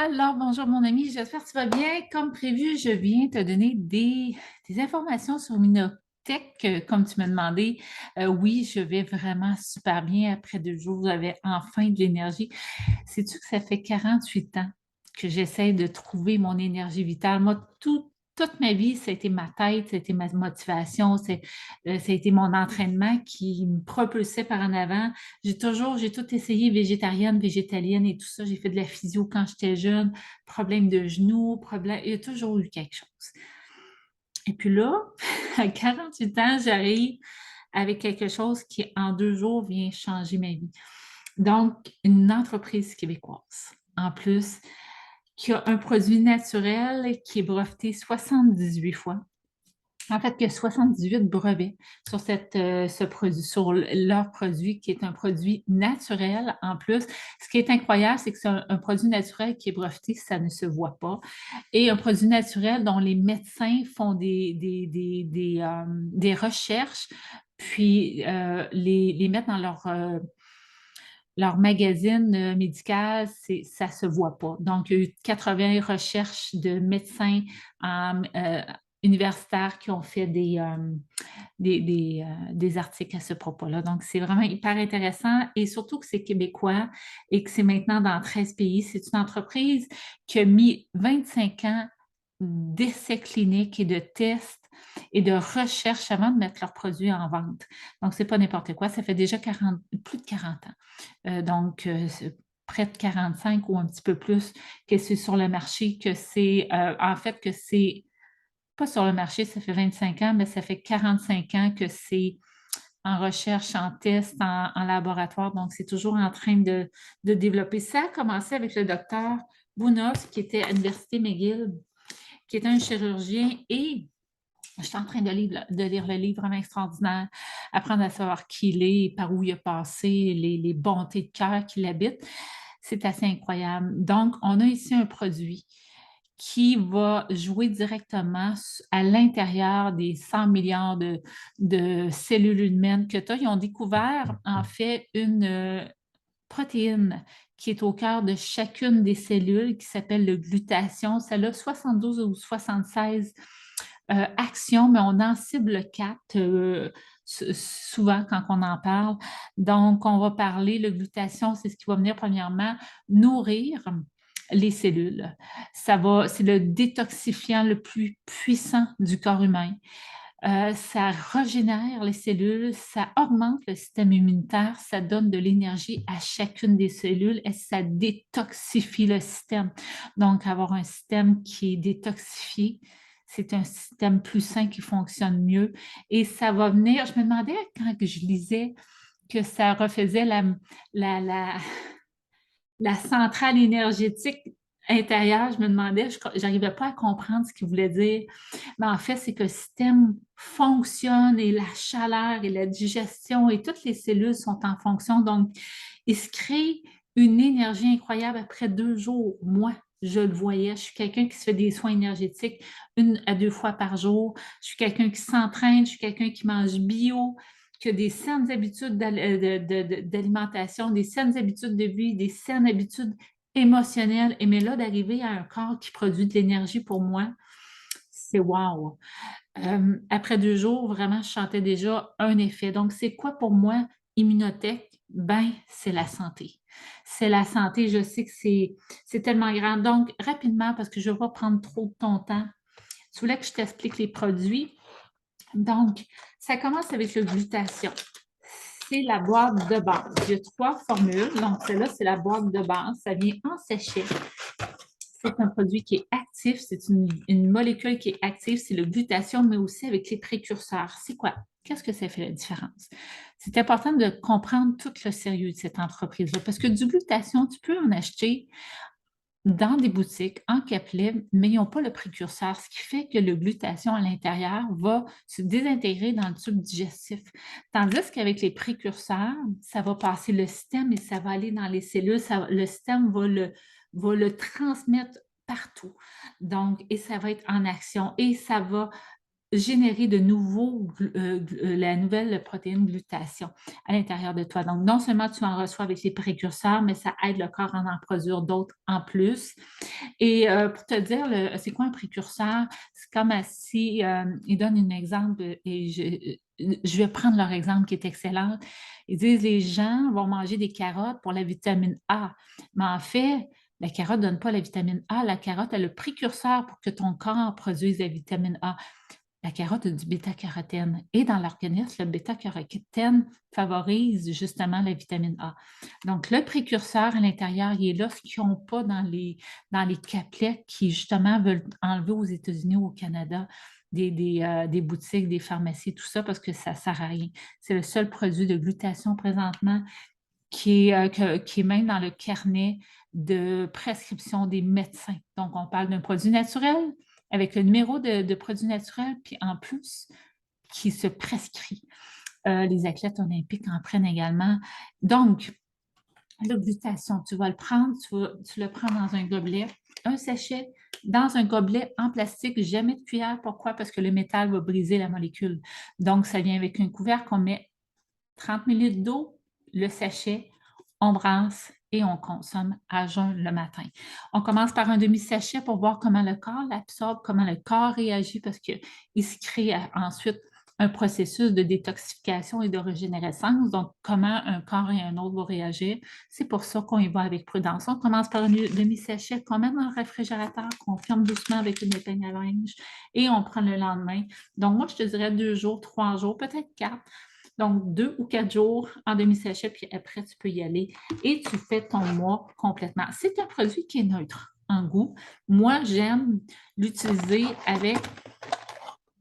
Alors, bonjour mon ami, j'espère que tu vas bien. Comme prévu, je viens te donner des informations sur Minotech, comme tu m'as demandé. Oui, je vais vraiment super bien. Après 2 jours, j'avais enfin de l'énergie. Sais-tu que ça fait 48 ans que j'essaie de trouver mon énergie vitale? Moi, toute ma vie, ça a été ma tête, ça a été ma motivation, ça a été mon entraînement qui me propulsait par en avant. J'ai tout essayé, végétarienne, végétalienne et tout ça. J'ai fait de la physio quand j'étais jeune, problème de genoux, problème, il y a toujours eu quelque chose. Et puis là, à 48 ans, j'arrive avec quelque chose qui, en 2 jours, vient changer ma vie. Donc, une entreprise québécoise, en plus, qui a un produit naturel qui est breveté 78 fois. En fait, il y a 78 brevets sur ce produit, sur leur produit, qui est un produit naturel en plus. Ce qui est incroyable, c'est que c'est un produit naturel qui est breveté, ça ne se voit pas. Et un produit naturel dont les médecins font des recherches, puis les mettent dans leur magazine médical, ça se voit pas. Donc, il y a eu 80 recherches de médecins universitaires qui ont fait des articles à ce propos-là. Donc, c'est vraiment hyper intéressant et surtout que c'est québécois et que c'est maintenant dans 13 pays. C'est une entreprise qui a mis 25 ans d'essais cliniques et de tests et de recherche avant de mettre leurs produits en vente. Donc, c'est pas n'importe quoi. Ça fait déjà plus de 40 ans. C'est près de 45 ou un petit peu plus que c'est sur le marché, en fait, que c'est pas sur le marché, ça fait 25 ans, mais ça fait 45 ans que c'est en recherche, en test, en laboratoire. Donc, c'est toujours en train de développer. Ça a commencé avec le docteur Bounos, qui était à l'Université McGill, qui était un chirurgien et je suis en train de lire le livre vraiment extraordinaire, apprendre à savoir qui il est, par où il a passé, les bontés de cœur qui l'habitent. C'est assez incroyable. Donc, on a ici un produit qui va jouer directement à l'intérieur des 100 milliards de cellules humaines que tu as. Ils ont découvert, en fait, une protéine qui est au cœur de chacune des cellules qui s'appelle le glutathion. Ça a 72 ou 76 actions, mais on en cible 4 souvent quand on en parle. Donc, on va parler, le glutathion, c'est ce qui va venir premièrement nourrir les cellules. C'est le détoxifiant le plus puissant du corps humain. Ça régénère les cellules, ça augmente le système immunitaire, ça donne de l'énergie à chacune des cellules et ça détoxifie le système. Donc, avoir un système qui est détoxifié, c'est un système plus sain qui fonctionne mieux. Et ça va venir, je me demandais quand je lisais que ça refaisait la, la, la centrale énergétique intérieure, je me demandais, je n'arrivais pas à comprendre ce qu'il voulait dire. Mais en fait, c'est que le système fonctionne et la chaleur et la digestion et toutes les cellules sont en fonction. Donc, il se crée une énergie incroyable après 2 jours. Moi, je le voyais. Je suis quelqu'un qui se fait des soins énergétiques 1 à 2 fois par jour. Je suis quelqu'un qui s'entraîne. Je suis quelqu'un qui mange bio, qui a des saines habitudes d'alimentation, des saines habitudes de vie, des saines habitudes émotionnelles. Et mais là, d'arriver à un corps qui produit de l'énergie pour moi, c'est wow! Après 2 jours, vraiment, je sentais déjà un effet. Donc, c'est quoi pour moi, Immunotech? Ben, c'est la santé. C'est la santé. Je sais que c'est tellement grand. Donc, rapidement, parce que je ne veux pas prendre trop de ton temps, tu voulais que je t'explique les produits. Donc, ça commence avec le glutathion. C'est la boîte de base. Il y a 3 formules. Donc, celle-là, c'est la boîte de base. Ça vient en sachet. C'est un produit qui est actif. C'est une molécule qui est active. C'est le glutathion, mais aussi avec les précurseurs. C'est quoi? Qu'est-ce que ça fait la différence? C'est important de comprendre tout le sérieux de cette entreprise-là parce que du glutathion, tu peux en acheter dans des boutiques en capelette, mais ils n'ont pas le précurseur, ce qui fait que le glutathion à l'intérieur va se désintégrer dans le tube digestif. Tandis qu'avec les précurseurs, ça va passer le système et ça va aller dans les cellules. Le système va le transmettre partout. Donc, et ça va être en action et ça va générer de nouveaux, la nouvelle protéine glutation à l'intérieur de toi. Donc, non seulement tu en reçois avec les précurseurs, mais ça aide le corps à en produire d'autres en plus. Et pour te dire, c'est quoi un précurseur? C'est comme si, ils donnent un exemple et je vais prendre leur exemple qui est excellent. Ils disent, les gens vont manger des carottes pour la vitamine A. Mais en fait, la carotte ne donne pas la vitamine A. La carotte est le précurseur pour que ton corps produise la vitamine A. La carotte a du bêta-carotène et dans l'organisme, le bêta-carotène favorise justement la vitamine A. Donc, le précurseur à l'intérieur, il est là, ce qu'ils n'ont pas dans les caplettes qui justement veulent enlever aux États-Unis ou au Canada des boutiques, des pharmacies, tout ça, parce que ça ne sert à rien. C'est le seul produit de glutation présentement qui est même dans le carnet de prescription des médecins. Donc, on parle d'un produit naturel avec le numéro de produit naturel, puis en plus, qui se prescrit. Les athlètes olympiques en prennent également. Donc, la glutation, tu vas le prendre, tu le prends dans un gobelet, un sachet dans un gobelet en plastique, jamais de cuillère. Pourquoi? Parce que le métal va briser la molécule. Donc, ça vient avec un couvercle, on met 30 ml d'eau, le sachet, on brasse et on consomme à jeun le matin. On commence par un demi-sachet pour voir comment le corps l'absorbe, comment le corps réagit parce qu'il se crée ensuite un processus de détoxification et de régénérescence. Donc, comment un corps et un autre vont réagir. C'est pour ça qu'on y va avec prudence. On commence par un demi-sachet qu'on met dans le réfrigérateur, qu'on ferme doucement avec une épingle à linge et on prend le lendemain. Donc, moi, je te dirais 2 jours, 3 jours, peut-être 4. Donc, 2 ou 4 jours en demi-sachet, puis après, tu peux y aller et tu fais ton mois complètement. C'est un produit qui est neutre en goût. Moi, j'aime l'utiliser avec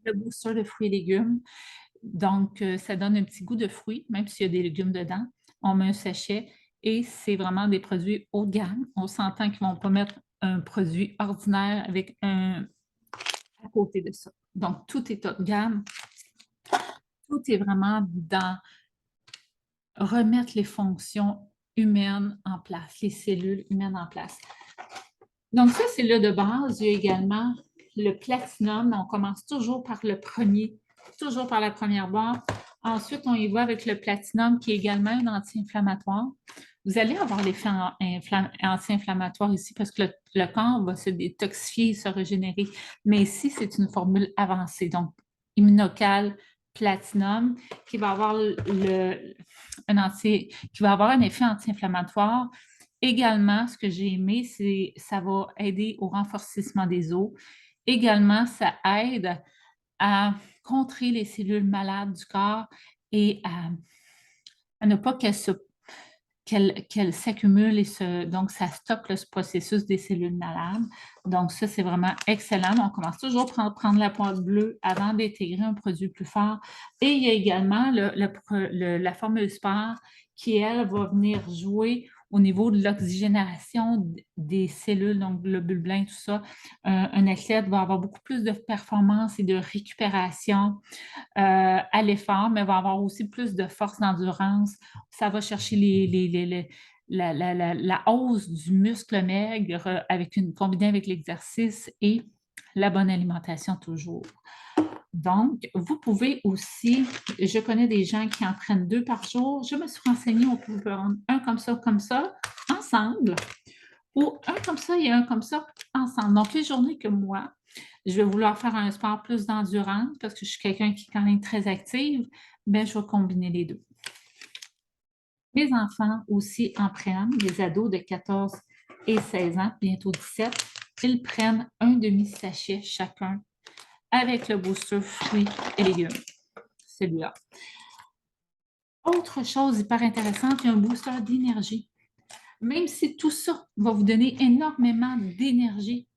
le booster de fruits et légumes. Donc, ça donne un petit goût de fruits, même s'il y a des légumes dedans. On met un sachet et c'est vraiment des produits haut de gamme. On s'entend qu'ils ne vont pas mettre un produit ordinaire avec un à côté de ça. Donc, tout est haut de gamme. Tout est vraiment dans remettre les fonctions humaines en place, les cellules humaines en place. Donc ça, c'est le de base. Il y a également le platinum. On commence toujours par le premier, toujours par la première boîte. Ensuite, on y va avec le platinum qui est également un anti-inflammatoire. Vous allez avoir l'effet anti-inflammatoire ici parce que le corps va se détoxifier et se régénérer. Mais ici, c'est une formule avancée. Donc, immunocal, platinum, qui va avoir qui va avoir un effet anti-inflammatoire. Également, ce que j'ai aimé, c'est ça va aider au renforcement des os. Également, ça aide à contrer les cellules malades du corps et à ne pas qu'elles s'accumulent et donc ça stoppe le processus des cellules malades. Donc ça, c'est vraiment excellent. On commence toujours par prendre la pointe bleue avant d'intégrer un produit plus fort. Et il y a également la formule sport qui, elle, va venir jouer au niveau de l'oxygénation des cellules, donc globules blancs, tout ça. Un athlète va avoir beaucoup plus de performance et de récupération à l'effort, mais va avoir aussi plus de force d'endurance. Ça va chercher la hausse du muscle maigre combinée avec l'exercice et la bonne alimentation toujours. Donc, vous pouvez aussi, je connais des gens qui en prennent 2 par jour. Je me suis renseignée, on peut prendre un comme ça, ensemble, ou un comme ça et un comme ça, ensemble. Donc, les journées que moi, je vais vouloir faire un sport plus d'endurance parce que je suis quelqu'un qui est quand même très active, bien, je vais combiner les deux. Les enfants aussi en prennent, les ados de 14 et 16 ans, bientôt 17, ils prennent un demi-sachet chacun avec le booster fruits et légumes, celui-là. Autre chose hyper intéressante, il y a un booster d'énergie. Même si tout ça va vous donner énormément d'énergie,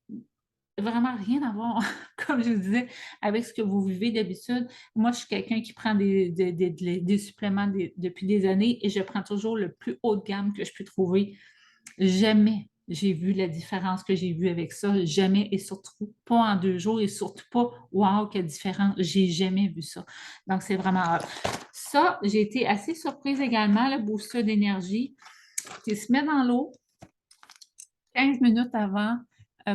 vraiment rien à voir, comme je vous disais, avec ce que vous vivez d'habitude. Moi, je suis quelqu'un qui prend des suppléments depuis des années et je prends toujours le plus haut de gamme que je peux trouver. Jamais j'ai vu la différence que j'ai vue avec ça. Jamais, et surtout pas en 2 jours, et surtout pas « wow, quelle différence ». J'ai jamais vu ça. Donc, c'est vraiment hot. Ça, j'ai été assez surprise également, le booster d'énergie. Tu se mets dans l'eau 15 minutes avant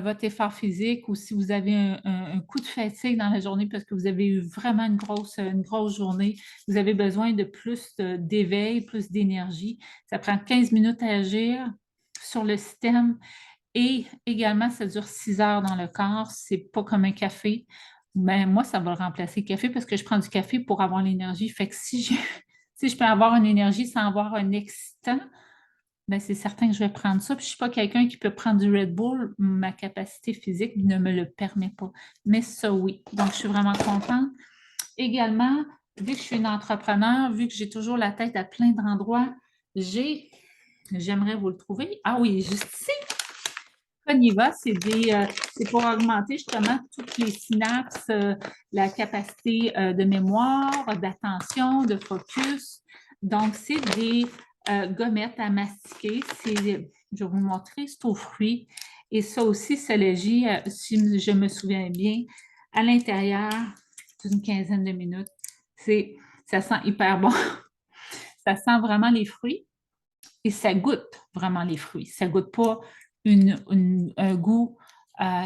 votre effort physique ou si vous avez un coup de fatigue dans la journée parce que vous avez eu vraiment une grosse journée, vous avez besoin de plus d'éveil, plus d'énergie. Ça prend 15 minutes à agir sur le système et également, ça dure 6 heures dans le corps. C'est pas comme un café. Mais moi, ça va remplacer le café parce que je prends du café pour avoir l'énergie. Fait que si je peux avoir une énergie sans avoir un excitant, ben c'est certain que je vais prendre ça. Puis je ne suis pas quelqu'un qui peut prendre du Red Bull. Ma capacité physique ne me le permet pas. Mais ça, oui. Donc, je suis vraiment contente. Également, vu que je suis une entrepreneur, vu que j'ai toujours la tête à plein d'endroits, j'aimerais vous le trouver. Ah oui, juste ici. Coniva, c'est pour augmenter justement toutes les synapses, la capacité de mémoire, d'attention, de focus. Donc, c'est des gommettes à mastiquer. Je vais vous montrer, c'est aux fruits. Et ça aussi, ça l'agit, si je me souviens bien, à l'intérieur d'une quinzaine de minutes. Ça sent hyper bon. Ça sent vraiment les fruits et ça goûte vraiment les fruits. Ça ne goûte pas un goût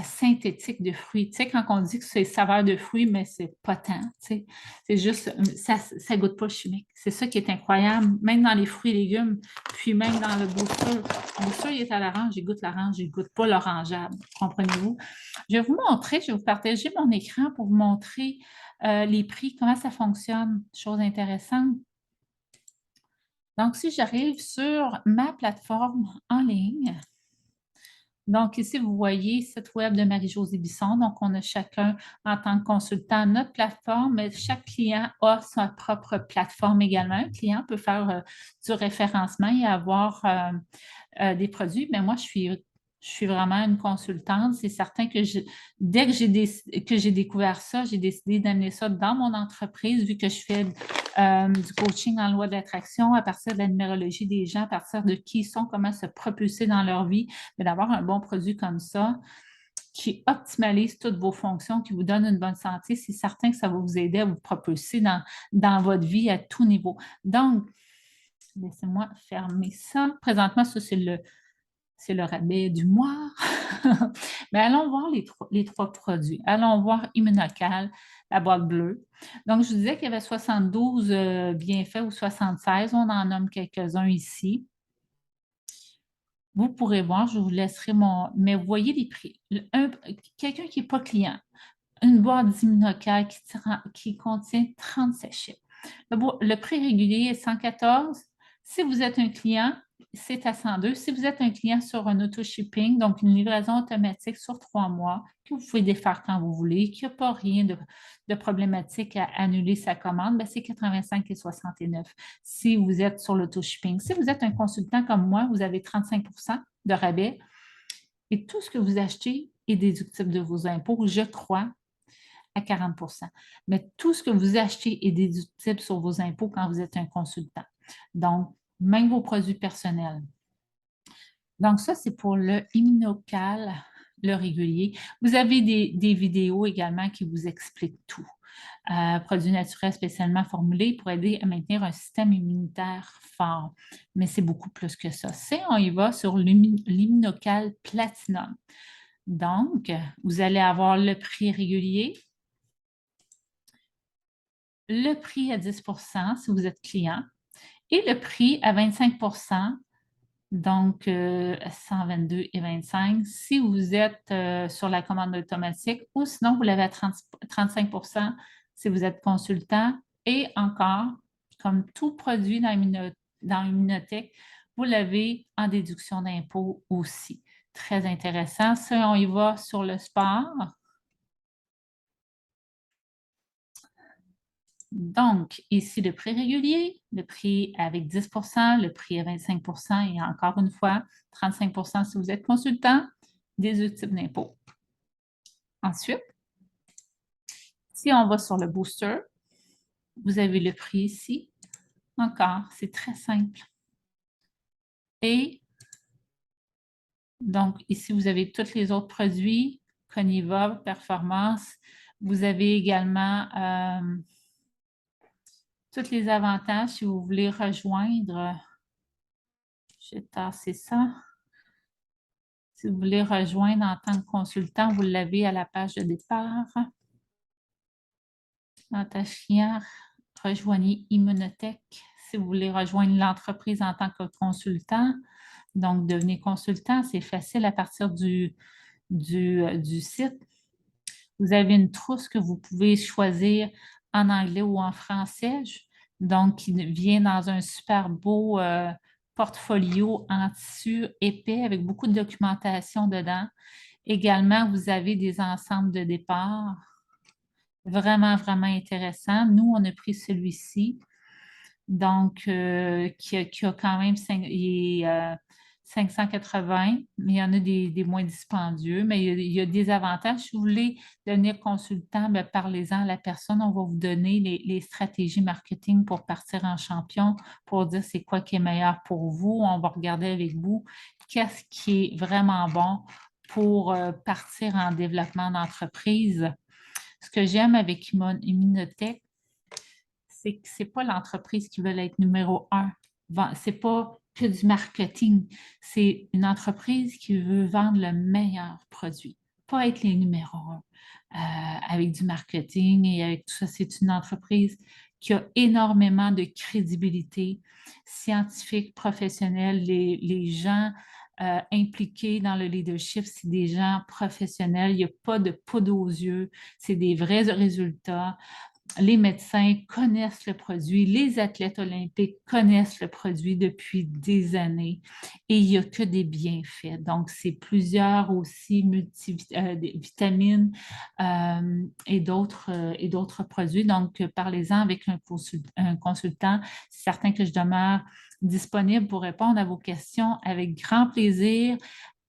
synthétique de fruits. Tu sais, quand on dit que c'est saveur de fruits, mais c'est pas tant, tu sais. C'est juste, ça ne goûte pas chimique. C'est ça qui est incroyable, même dans les fruits et légumes, puis même dans le booster. Le booster, il est à l'orange, il goûte l'orange, il goûte pas l'orangeade, comprenez-vous? Je vais vous montrer, je vais vous partager mon écran pour vous montrer les prix, comment ça fonctionne, chose intéressante. Donc, si j'arrive sur ma plateforme en ligne, donc ici, vous voyez site web de Marie-Josée Bisson. Donc, on a chacun en tant que consultant notre plateforme, mais chaque client a sa propre plateforme également. Un client peut faire du référencement et avoir des produits, mais moi, je suis vraiment une consultante. C'est certain que dès que j'ai découvert ça, j'ai décidé d'amener ça dans mon entreprise, vu que je fais du coaching en loi d'attraction à partir de la numérologie des gens, à partir de qui ils sont, comment se propulser dans leur vie, mais d'avoir un bon produit comme ça qui optimalise toutes vos fonctions, qui vous donne une bonne santé, c'est certain que ça va vous aider à vous propulser dans votre vie à tout niveau. Donc, laissez-moi fermer ça. Présentement, ça, c'est le rabais du mois. Mais allons voir les trois produits. Allons voir Immunocal, la boîte bleue. Donc, je vous disais qu'il y avait 72 bienfaits ou 76. On en nomme quelques-uns ici. Vous pourrez voir, je vous laisserai mon... Mais vous voyez les prix. Quelqu'un qui n'est pas client, une boîte d'Immunocal qui contient 30 sachets. Le prix régulier est 114. Si vous êtes un client, c'est à 102. Si vous êtes un client sur un auto-shipping, donc une livraison automatique sur 3 mois, que vous pouvez défaire quand vous voulez, qu'il n'y a pas rien de problématique à annuler sa commande, c'est 85 et 69 si vous êtes sur l'auto-shipping. Si vous êtes un consultant comme moi, vous avez 35 de rabais et tout ce que vous achetez est déductible de vos impôts, je crois, à 40 mais tout ce que vous achetez est déductible sur vos impôts quand vous êtes un consultant. Donc, même vos produits personnels. Donc, ça, c'est pour le Immunocal, le régulier. Vous avez des vidéos également qui vous expliquent tout. Produits naturels spécialement formulés pour aider à maintenir un système immunitaire fort. Mais c'est beaucoup plus que ça. On y va sur l'Immunocal Platinum. Donc, vous allez avoir le prix régulier, le prix à 10 si vous êtes client et le prix à 25 donc 122 et 25 si vous êtes sur la commande automatique ou sinon vous l'avez à 35 si vous êtes consultant et encore, comme tout produit dans Immunotech, vous l'avez en déduction d'impôt aussi. Très intéressant. Ça, on y va sur le sport. Donc, ici, le prix régulier, le prix avec 10 le prix à 25 et encore une fois, 35 si vous êtes consultant, déductible d'impôt. Ensuite, si on va sur le booster, vous avez le prix ici. Encore, c'est très simple. Et donc, ici, vous avez tous les autres produits, Coniva, Performance. Vous avez également tous les avantages si vous voulez rejoindre. Je vais tasser ça. Si vous voulez rejoindre en tant que consultant, vous l'avez à la page de départ. Natasha, rejoignez Immunotech si vous voulez rejoindre l'entreprise en tant que consultant. Donc, devenez consultant, c'est facile à partir du site. Vous avez une trousse que vous pouvez choisir en anglais ou en français. Donc, qui vient dans un super beau portfolio en tissu épais avec beaucoup de documentation dedans. Également, vous avez des ensembles de départ. Vraiment, vraiment intéressant. Nous, on a pris celui-ci. Donc, qui a quand même il est, 580, mais il y en a des moins dispendieux, mais il y a des avantages. Si vous voulez devenir consultant, bien, parlez-en à la personne. On va vous donner les stratégies marketing pour partir en champion, pour dire c'est quoi qui est meilleur pour vous. On va regarder avec vous qu'est-ce qui est vraiment bon pour partir en développement d'entreprise. Ce que j'aime avec Immunotech, c'est que ce n'est pas l'entreprise qui veut être numéro un. Ce n'est pas que du marketing. C'est une entreprise qui veut vendre le meilleur produit, pas être les numéros un avec du marketing et avec tout ça. C'est une entreprise qui a énormément de crédibilité scientifique, professionnelle. Les gens impliqués dans le leadership, c'est des gens professionnels. Il n'y a pas de poudre aux yeux. C'est des vrais résultats. Les médecins connaissent le produit, les athlètes olympiques connaissent le produit depuis des années et il n'y a que des bienfaits. Donc, c'est plusieurs aussi vitamines et d'autres produits. Donc, parlez-en avec un consultant. C'est certain que je demeure disponible pour répondre à vos questions avec grand plaisir,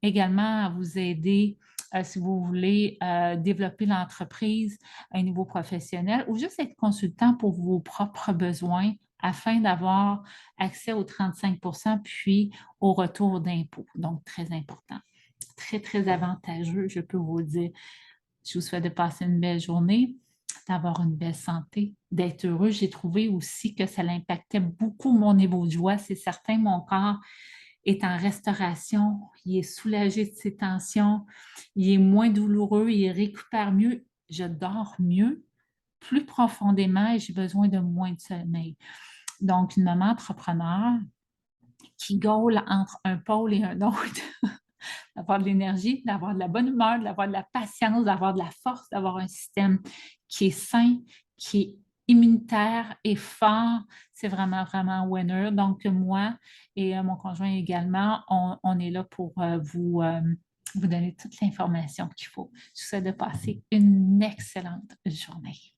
également à vous aider si vous voulez développer l'entreprise à un niveau professionnel ou juste être consultant pour vos propres besoins afin d'avoir accès aux 35 puis au retour d'impôt. Donc, très important. Très, très avantageux, je peux vous dire. Je vous souhaite de passer une belle journée, d'avoir une belle santé, d'être heureux. J'ai trouvé aussi que ça impactait beaucoup mon niveau de joie. C'est certain, mon corps est en restauration, il est soulagé de ses tensions, il est moins douloureux, il récupère mieux, je dors mieux, plus profondément et j'ai besoin de moins de sommeil. Donc, une maman entrepreneur qui gaule entre un pôle et un autre, d'avoir de l'énergie, d'avoir de la bonne humeur, d'avoir de la patience, d'avoir de la force, d'avoir un système qui est sain, qui est immunitaire et fort, c'est vraiment, vraiment winner. Donc, moi et mon conjoint également, on est là pour vous donner toute l'information qu'il faut. Je vous souhaite de passer une excellente journée.